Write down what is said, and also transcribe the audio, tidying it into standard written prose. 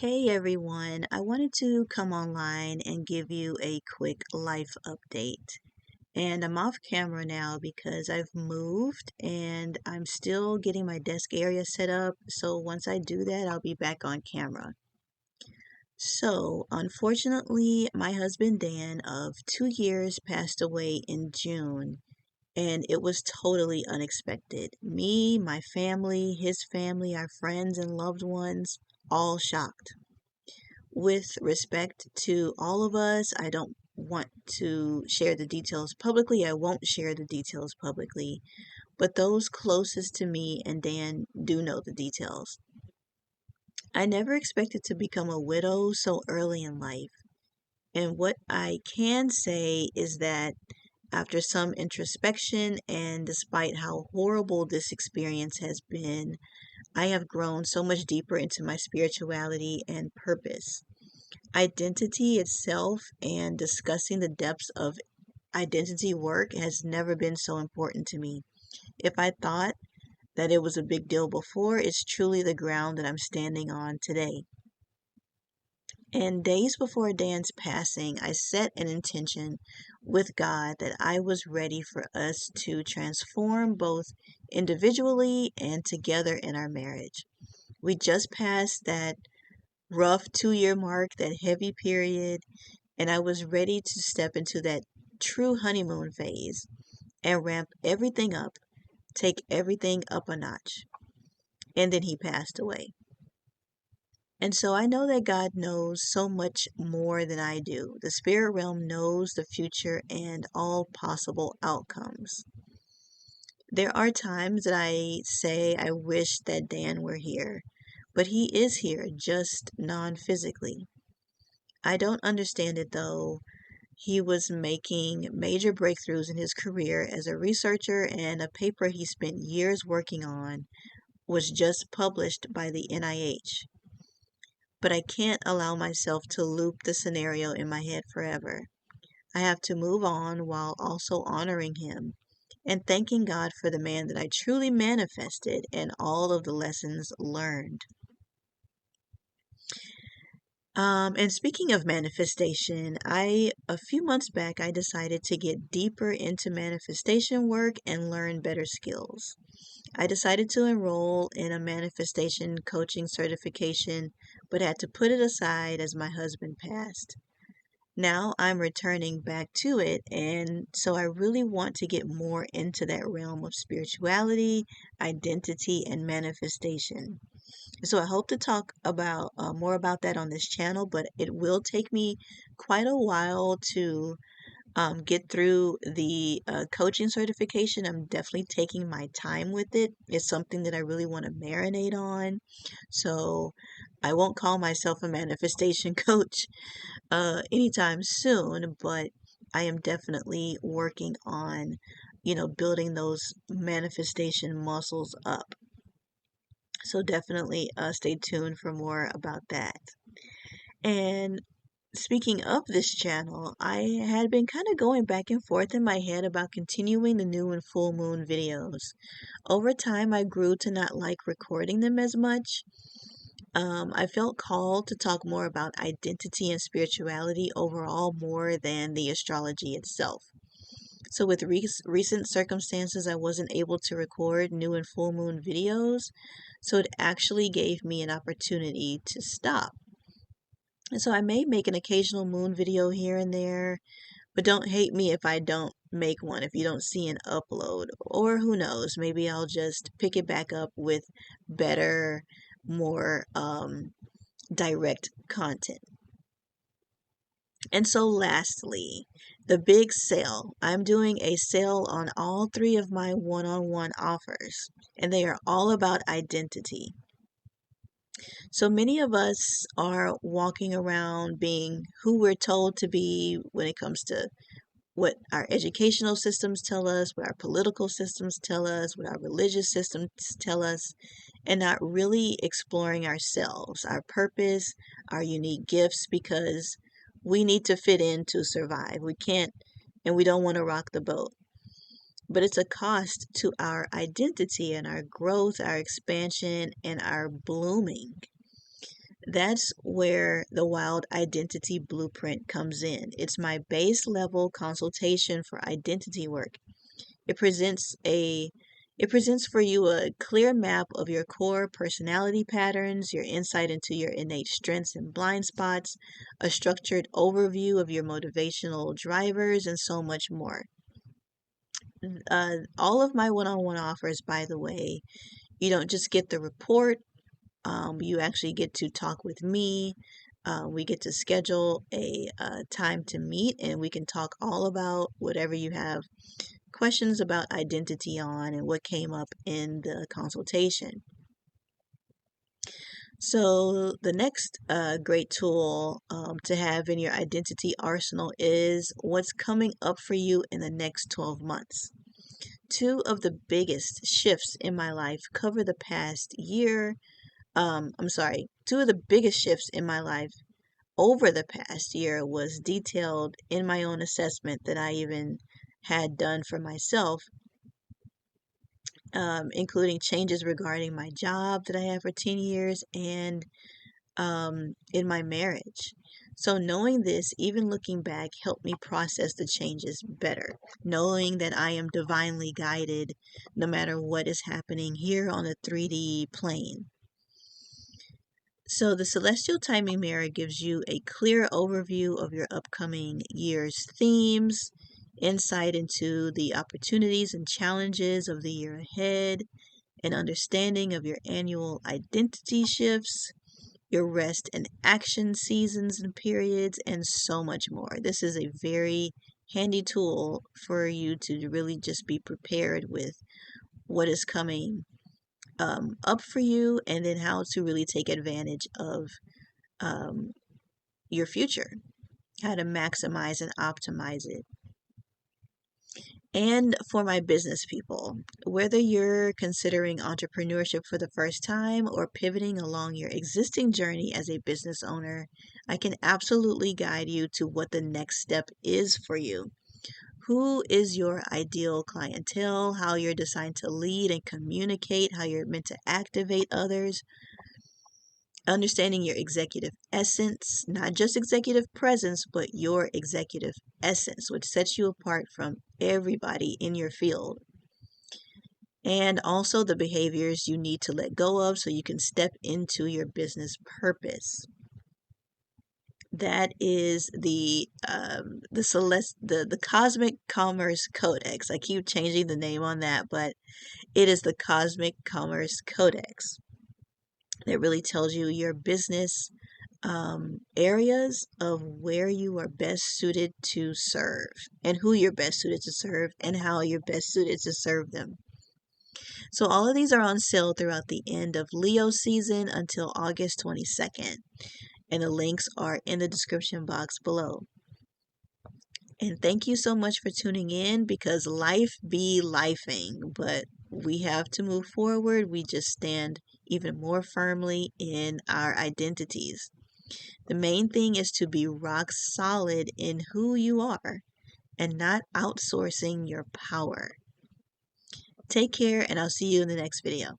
Hey everyone, I wanted to come online and give you a quick life update. And I'm off camera now because I've moved and I'm still getting my desk area set up. So once I do that, I'll be back on camera. So, unfortunately, my husband Dan of 2 years passed away in June, and it was totally unexpected. Me, my family, his family, our friends, and loved ones all shocked. With respect to all of us, I don't want to share the details publicly. I won't share the details publicly, but those closest to me and Dan do know the details. I never expected to become a widow so early in life. And what I can say is that after some introspection and despite how horrible this experience has been, I have grown so much deeper into my spirituality and purpose. Identity itself and discussing the depths of identity work has never been so important to me. If I thought that it was a big deal before, it's truly the ground that I'm standing on today. And days before Dan's passing, I set an intention with God that I was ready for us to transform both individually and together in our marriage. We just passed that rough 2 year mark, that heavy period, and I was ready to step into that true honeymoon phase and ramp everything up, take everything up a notch. And then he passed away. And so I know that God knows so much more than I do. The spirit realm knows the future and all possible outcomes. There are times that I say I wish that Dan were here, but he is here, just non physically. I don't understand it though. He was making major breakthroughs in his career as a researcher, and a paper he spent years working on was just published by the NIH. But I can't allow myself to loop the scenario in my head forever. I have to move on while also honoring him and thanking God for the man that I truly manifested and all of the lessons learned. And speaking of manifestation, a few months back, I decided to get deeper into manifestation work and learn better skills. I decided to enroll in a manifestation coaching certification, but had to put it aside as my husband passed. Now I'm returning back to it, and so I really want to get more into that realm of spirituality, identity, and manifestation. So I hope to talk about more about that on this channel, but it will take me quite a while to get through the coaching certification. I'm definitely taking my time with it. It's something that I really want to marinate on. So I won't call myself a manifestation coach anytime soon, but I am definitely working on, building those manifestation muscles up. So definitely stay tuned for more about that. And speaking of this channel, I had been kind of going back and forth in my head about continuing the new and full moon videos. Over time, I grew to not like recording them as much. I felt called to talk more about identity and spirituality overall more than the astrology itself. So, with recent circumstances, I wasn't able to record new and full moon videos, so it actually gave me an opportunity to stop. And so I may make an occasional moon video here and there, but don't hate me if I don't make one, if you don't see an upload. Or who knows, maybe I'll just pick it back up with better, more direct content. And so, lastly, the big sale. I'm doing a sale on all three of my one on one offers, and they are all about identity. So many of us are walking around being who we're told to be when it comes to what our educational systems tell us, what our political systems tell us, what our religious systems tell us, and not really exploring ourselves, our purpose, our unique gifts, because we need to fit in to survive. We can't, and we don't want to rock the boat. But it's a cost to our identity and our growth, our expansion, and our blooming. That's where the Wild Identity Blueprint comes in. It's my base level consultation for identity work. It presents a it presents for you a clear map of your core personality patterns, your insight into your innate strengths and blind spots, a structured overview of your motivational drivers, and so much more. All of my one-on-one offers, by the way, you don't just get the report, you actually get to talk with me. We get to schedule a time to meet, and we can talk all about whatever you have questions about identity on and what came up in the consultation. So, the next great tool to have in your identity arsenal is what's coming up for you in the next 12 months. Two of the biggest shifts in my life cover the past year. Two of the biggest shifts in my life over the past year was detailed in my own assessment that I even had done for myself, including changes regarding my job that I had for 10 years and in my marriage. So, knowing this, even looking back, helped me process the changes better, knowing that I am divinely guided no matter what is happening here on the 3D plane. So, the Celestial Timing Mirror gives you a clear overview of your upcoming year's themes, insight into the opportunities and challenges of the year ahead, an understanding of your annual identity shifts, your rest and action seasons and periods, and so much more. This is a very handy tool for you to really just be prepared with what is coming up for you, and then how to really take advantage of um, your future, how to maximize and optimize it. And for my business people, whether you're considering entrepreneurship for the first time or pivoting along your existing journey as a business owner, I can absolutely guide you to what the next step is for you. Who is your ideal clientele? How you're designed to lead and communicate, how you're meant to activate others, understanding your executive essence, not just executive presence, but your executive essence, which sets you apart from everybody in your field. And also the behaviors you need to let go of so you can step into your business purpose. That is the Cosmic Commerce Codex. I keep changing the name on that, but it is the Cosmic Commerce Codex that really tells you your business areas of where you are best suited to serve, and who you're best suited to serve, and how you're best suited to serve them. So all of these are on sale throughout the end of Leo season until August 22nd, and the links are in the description box below. And thank you so much for tuning in, because life be lifing, but we have to move forward. We just stand even more firmly in our identities. The main thing is to be rock solid in who you are and not outsourcing your power. Take care, and I'll see you in the next video.